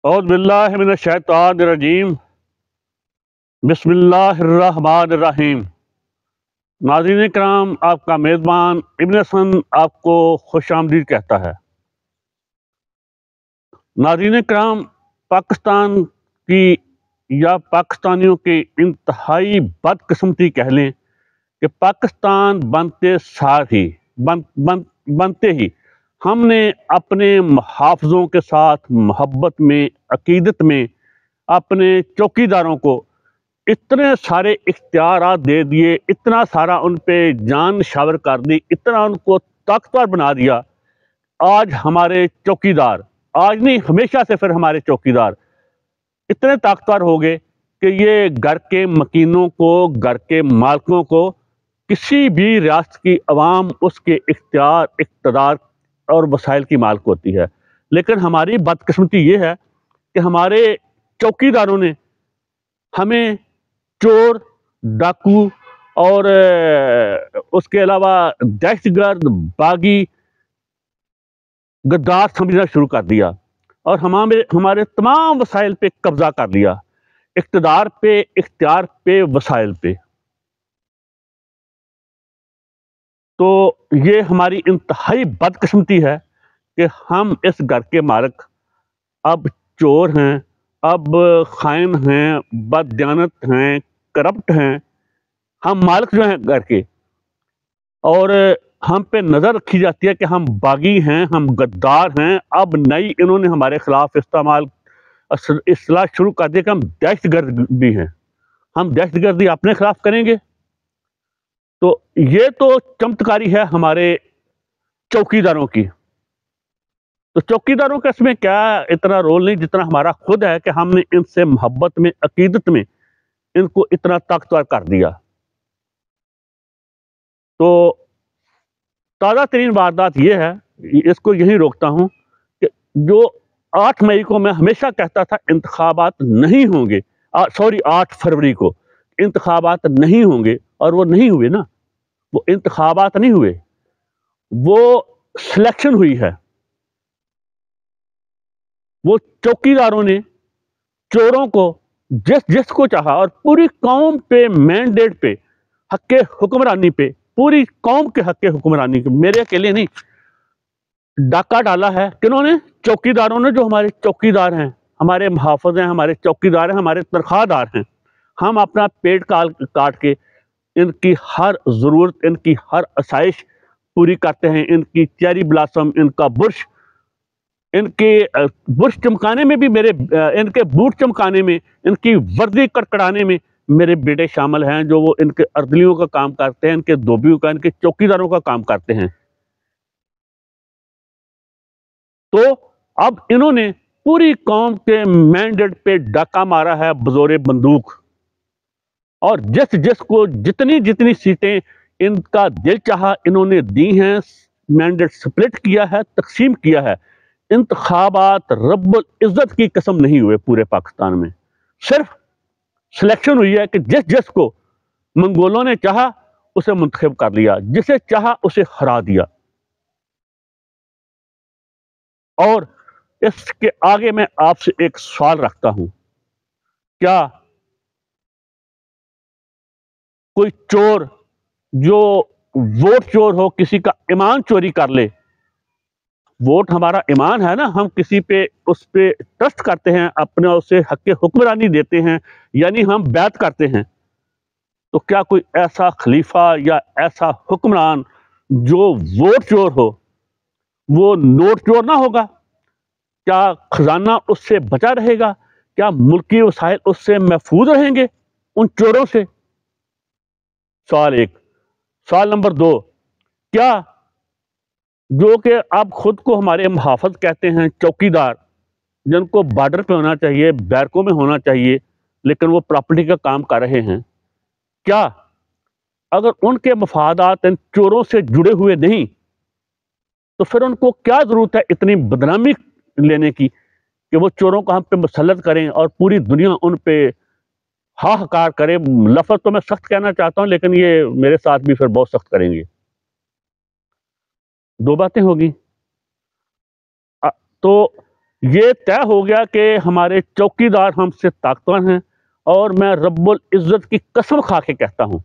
اعوذ باللہ من الشیطان الرجیم، بسم اللہ الرحمن الرحیم۔ ناظرین کرام، آپ کا میزبان ابن حسن آپ کو خوش آمدید کہتا ہے۔ ناظرین کرام، پاکستان کی یا پاکستانیوں کی انتہائی بدقسمتی کہہ لیں کہ پاکستان بنتے ہی ہم نے اپنے محافظوں کے ساتھ محبت میں، عقیدت میں اپنے چوکیداروں کو اتنے سارے اختیارات دے دیے، اتنا سارا ان پہ جان نشاور کر دی، اتنا ان کو طاقتور بنا دیا۔ آج ہمارے چوکیدار، آج نہیں ہمیشہ سے پھر ہمارے چوکیدار اتنے طاقتور ہو گئے کہ یہ گھر کے مکینوں کو، گھر کے مالکوں کو، کسی بھی ریاست کی عوام اس کے اختیار، اقتدار اور وسائل کی مالک ہوتی ہے۔ لیکن ہماری بدقسمتی یہ ہے کہ ہمارے چوکیداروں نے ہمیں چور، ڈاکو اور اس کے علاوہ دہشت گرد، باغی، غدار سمجھنا شروع کر دیا اور ہمارے تمام وسائل پہ قبضہ کر لیا، اقتدار پہ، اختیار پہ، وسائل پہ۔ تو یہ ہماری انتہائی بدقسمتی ہے کہ ہم اس گھر کے مالک اب چور ہیں، اب خائن ہیں، بددیانت ہیں، کرپٹ ہیں۔ ہم مالک جو ہیں گھر کے، اور ہم پہ نظر رکھی جاتی ہے کہ ہم باغی ہیں، ہم غدار ہیں۔ اب نئی انہوں نے ہمارے خلاف اصطلاح شروع کر دی کہ ہم دہشت گرد بھی ہیں، ہم دہشت گردی اپنے خلاف کریں گے۔ تو یہ تو چمتکاری ہے ہمارے چوکیداروں کی۔ تو چوکیداروں کا اس میں کیا اتنا رول نہیں جتنا ہمارا خود ہے کہ ہم نے ان سے محبت میں، عقیدت میں ان کو اتنا طاقتور کر دیا۔ تو تازہ ترین واردات یہ ہے، اس کو یہی روکتا ہوں کہ جو 8 مئی کو میں ہمیشہ کہتا تھا انتخابات نہیں ہوں گے، 8 فروری کو انتخابات نہیں ہوں گے، اور وہ نہیں ہوئے نا، وہ انتخابات نہیں ہوئے، وہ سلیکشن ہوئی ہے۔ وہ چوکیداروں نے چوروں کو جس کو چاہا، اور پوری قوم پہ مینڈیٹ پہ، حق حکمرانی پہ، پوری قوم کے حق حکمرانی کے، میرے اکیلے نہیں، ڈاکہ ڈالا ہے۔ کنہوں نے؟ چوکیداروں نے، جو ہمارے چوکیدار ہیں، ہمارے محافظ ہیں، ہمارے چوکیدار ہیں، ہمارے تنخواہ دار ہیں۔ ہم اپنا پیٹ کاٹ کے ان کی ہر ضرورت، ان کی ہر آسائش پوری کرتے ہیں۔ ان کی چیری بلاسم، ان کا برش، ان کے برش چمکانے میں بھی ان کے بوٹ چمکانے میں، ان کی وردی کڑکڑانے میں میرے بیٹے شامل ہیں، جو وہ ان کے اردلیوں کا کام کرتے ہیں، ان کے دھوبیوں کا، ان کے چوکیداروں کا کام کرتے ہیں۔ تو اب انہوں نے پوری قوم کے مینڈیٹ پہ ڈاکہ مارا ہے بزور بندوق، اور جس کو جتنی سیٹیں ان کا دل چاہا انہوں نے دی ہیں، مینڈیٹ سپلٹ کیا ہے، تقسیم کیا ہے۔ انتخابات رب العزت کی قسم نہیں ہوئے پورے پاکستان میں، صرف سلیکشن ہوئی ہے کہ جس کو منگولوں نے چاہا اسے منتخب کر لیا، جسے چاہا اسے ہرا دیا۔ اور اس کے آگے میں آپ سے ایک سوال رکھتا ہوں، کیا کوئی چور جو ووٹ چور ہو، کسی کا ایمان چوری کر لے؟ ووٹ ہمارا ایمان ہے نا، ہم کسی پہ اس پہ ٹرسٹ کرتے ہیں، اپنے اسے حق حکمرانی دیتے ہیں، یعنی ہم بیعت کرتے ہیں۔ تو کیا کوئی ایسا خلیفہ یا ایسا حکمران جو ووٹ چور ہو، وہ نوٹ چور نہ ہوگا؟ کیا خزانہ اس سے بچا رہے گا؟ کیا ملکی وسائل اس سے محفوظ رہیں گے ان چوروں سے؟ سوال 1۔ سوال نمبر 2، کیا جو کہ آپ خود کو ہمارے محافظ کہتے ہیں، چوکیدار، جن کو بارڈر پہ ہونا چاہیے، بیرکوں میں ہونا چاہیے، لیکن وہ پراپرٹی کا کام کر رہے ہیں، کیا اگر ان کے مفادات ان چوروں سے جڑے ہوئے نہیں تو پھر ان کو کیا ضرورت ہے اتنی بدنامی لینے کی کہ وہ چوروں کو ہم پہ مسلط کریں اور پوری دنیا ان پہ ہاہکار کرے؟ لفظ تو میں سخت کہنا چاہتا ہوں، لیکن یہ میرے ساتھ بھی پھر بہت سخت کریں گے۔ 2 باتیں ہوگی۔ تو یہ طے ہو گیا کہ ہمارے چوکیدار ہم سے طاقتور ہیں، اور میں رب العزت کی قسم کھا کے کہتا ہوں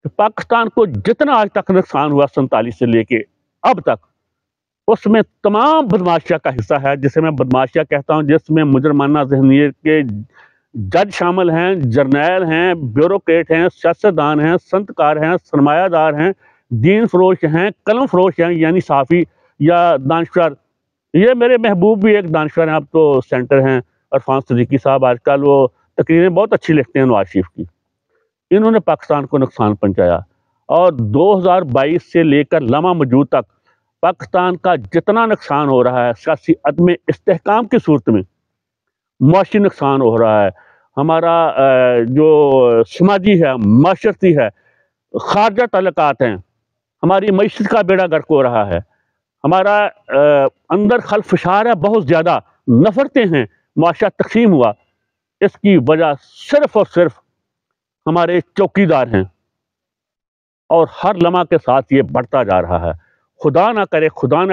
کہ پاکستان کو جتنا آج تک نقصان ہوا 47 سے لے کے اب تک، اس میں تمام بدماشیہ کا حصہ ہے، جسے میں بدماشیہ کہتا ہوں، جس میں مجرمانہ ذہنیت کے جج شامل ہیں، جرنیل ہیں، بیوروکریٹ ہیں، سیاستدان ہیں، سنتکار ہیں، سرمایہ دار ہیں، دین فروش ہیں، قلم فروش ہیں، یعنی صحافی یا دانشور۔ یہ میرے محبوب بھی ایک دانشور ہیں، اب تو سینٹر ہیں، عرفان صدیقی صاحب، آج کل وہ تقریریں بہت اچھی لکھتے ہیں نواز شریف کی۔ انہوں نے پاکستان کو نقصان پہنچایا، اور 2022 سے لے کر لمحہ موجود تک پاکستان کا جتنا نقصان ہو رہا ہے سیاسی عدم استحکام کی صورت میں، معاشی نقصان ہو رہا ہے، ہمارا جو سماجی ہے، معاشرتی ہے، خارجہ تعلقات ہیں، ہماری معیشت کا بیڑا غرق ہو رہا ہے، ہمارا اندر خلفشار ہے بہت زیادہ، نفرتیں ہیں، معاشرہ تقسیم ہوا، اس کی وجہ صرف اور صرف ہمارے چوکیدار ہیں، اور ہر لمحہ کے ساتھ یہ بڑھتا جا رہا ہے۔ خدا نہ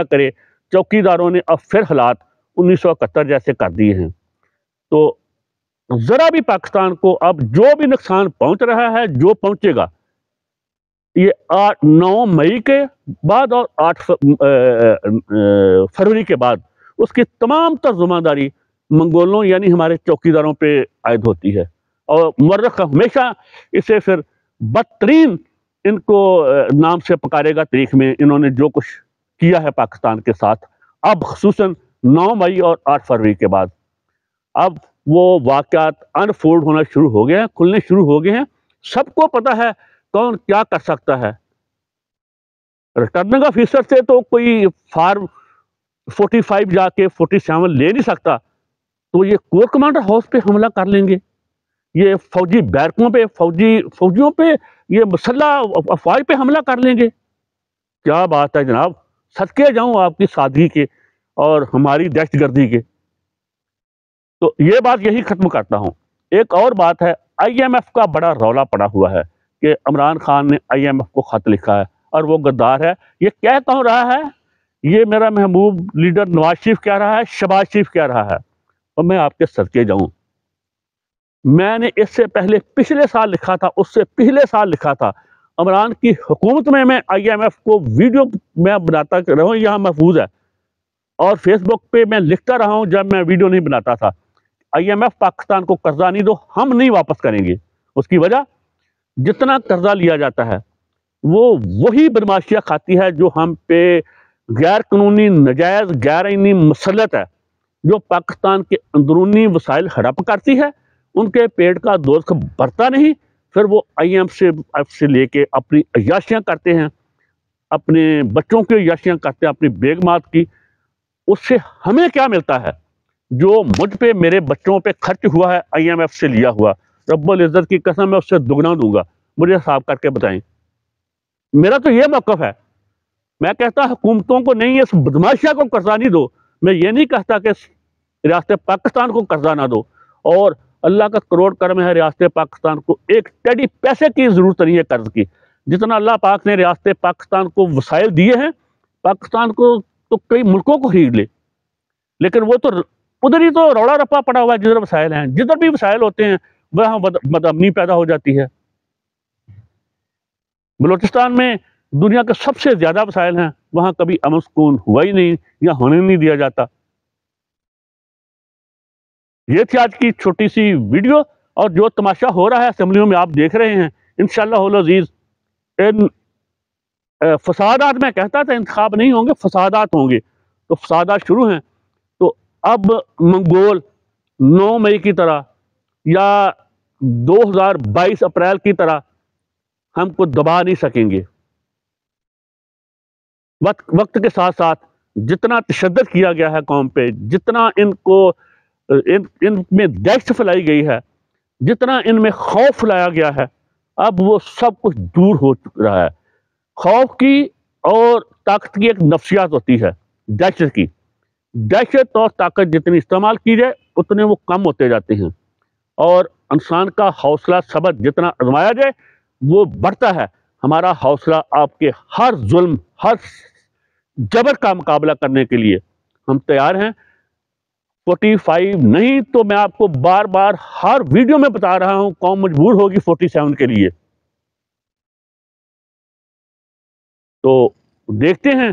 کرے چوکیداروں نے اب پھر حالات 1971 جیسے کر دیے ہیں، تو ذرا بھی پاکستان کو اب جو بھی نقصان پہنچ رہا ہے، جو پہنچے گا، یہ 9 مئی کے بعد اور 8 فروری کے بعد اس کی تمام ترجمہ داری منگولوں یعنی ہمارے چوکیداروں پہ عائد ہوتی ہے، اور مورخ ہمیشہ اسے پھر بدترین ان کو نام سے پکارے گا تاریخ میں۔ انہوں نے جو کچھ کیا ہے پاکستان کے ساتھ، اب خصوصاً 9 مئی اور 8 فروری کے بعد، اب وہ واقعات انفولڈ ہونا شروع ہو گئے ہیں، کھلنے شروع ہو گئے ہیں۔ سب کو پتہ ہے کون کیا کر سکتا ہے۔ ریٹرننگ آفیسر سے تو کوئی فارم 45 جا کے 47 لے نہیں سکتا، تو یہ کور کمانڈر ہاؤس پہ حملہ کر لیں گے، یہ فوجی بیرکوں پہ، فوجیوں پہ، یہ مسلح افواج پہ حملہ کر لیں گے۔ کیا بات ہے جناب، صدقے جاؤں آپ کی سادگی کے اور ہماری دہشت گردی کے۔ تو یہ بات یہی ختم کرتا ہوں۔ ایک اور بات ہے، آئی ایم ایف کا بڑا رولا پڑا ہوا ہے کہ عمران خان نے آئی ایم ایف کو خط لکھا ہے اور وہ غدار ہے۔ یہ کہہ کون رہا ہے؟ یہ میرا محبوب لیڈر نواز شریف کہہ رہا ہے، شہباز شریف کہہ رہا ہے، اور میں آپ کے صدقے جاؤں۔ میں نے اس سے پہلے پچھلے سال لکھا تھا، اس سے پچھلے سال لکھا تھا، عمران کی حکومت میں آئی ایم ایف کو ویڈیو میں بناتا رہا ہوں، یہاں محفوظ ہے، اور فیس بک پہ میں لکھتا رہا ہوں جب میں ویڈیو نہیں بناتا تھا، آئی ایم ایف پاکستان کو قرضہ نہیں دو، ہم نہیں واپس کریں گے۔ اس کی وجہ، جتنا قرضہ لیا جاتا ہے وہ وہی بدماشیاں کھاتی ہے جو ہم پہ غیر قانونی، نجائز، غیر آئینی مسلط ہے، جو پاکستان کے اندرونی وسائل ہڑپ کرتی ہے، ان کے پیٹ کا دوزخ بھرتا نہیں، پھر وہ آئی ایم ایف سے لے کے اپنی عیاشیاں کرتے ہیں، اپنے بچوں کی عیاشیاں کرتے ہیں، اپنی بیگمات کی۔ اس سے ہمیں کیا ملتا ہے؟ جو مجھ پہ، میرے بچوں پہ خرچ ہوا ہے آئی ایم ایف سے لیا ہوا، رب العزت کی قسم میں اس سے دگنا دوں گا، مجھے حساب کر کے بتائیں۔ میرا تو یہ موقف ہے، میں کہتا حکومتوں کو نہیں، اس بدماشیہ کو قرضہ نہیں دو، میں یہ نہیں کہتا کہ ریاست پاکستان کو قرضہ نہ دو، اور اللہ کا کروڑ کرم ہے ریاست پاکستان کو ایک ٹیڈی پیسے کی ضرورت نہیں ہے قرض کی، جتنا اللہ پاک نے ریاست پاکستان کو وسائل دیے ہیں، پاکستان کو تو کئی ملکوں کو خرید لے، لیکن وہ تو ادھر ہی تو روڑا رپا پڑا ہوا ہے، جدھر وسائل ہیں، جدھر بھی وسائل ہوتے ہیں وہاں بدامنی پیدا ہو جاتی ہے۔ بلوچستان میں دنیا کے سب سے زیادہ وسائل ہیں، وہاں کبھی امن سکون ہوا ہی نہیں یا ہونے نہیں دیا جاتا۔ یہ تھی آج کی چھوٹی سی ویڈیو، اور جو تماشا ہو رہا ہے اسمبلیوں میں آپ دیکھ رہے ہیں، انشاءاللہ العزیز ان فسادات، میں کہتا تھا انتخاب نہیں ہوں گے، فسادات ہوں گے، تو فسادات شروع ہیں، تو اب منگول 9 مئی کی طرح یا 2022 اپریل کی طرح ہم کو دبا نہیں سکیں گے۔ وقت کے ساتھ ساتھ جتنا تشدد کیا گیا ہے قوم پہ، جتنا ان میں دہشت پھیلائی گئی ہے، جتنا ان میں خوف پھیلایا گیا ہے، اب وہ سب کچھ دور ہو رہا ہے۔ خوف کی اور طاقت کی ایک نفسیات ہوتی ہے، دہشت کی۔ دہشت اور طاقت جتنی استعمال کی جائے اتنے وہ کم ہوتے جاتے ہیں، اور انسان کا حوصلہ ثبت جتنا آزمایا جائے وہ بڑھتا ہے۔ ہمارا حوصلہ آپ کے ہر ظلم، ہر جبر کا مقابلہ کرنے کے لیے ہم تیار ہیں. 45 نہیں تو میں آپ کو بار بار ہر ویڈیو میں بتا رہا ہوں قوم مجبور ہوگی 47 کے لیے. تو دیکھتے ہیں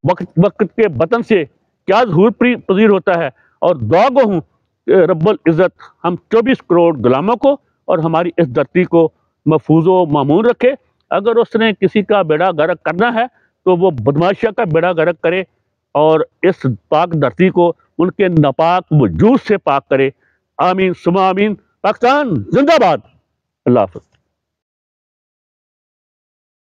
وقت وقت کے بطن سے کیا ظہور پذیر ہوتا ہے. اور دعا گو ہوں کہ رب العزت ہم 24 کروڑ غلاموں کو اور ہماری اس دھرتی کو محفوظ و مامون رکھے. اگر اس نے کسی کا بیڑا غرق کرنا ہے تو وہ بدماشیہ کا بیڑا غرق کرے اور اس پاک دھرتی کو ان کے ناپاک وجود سے پاک کرے. آمین ثم آمین. پاکستان زندہ باد. اللہ حافظ.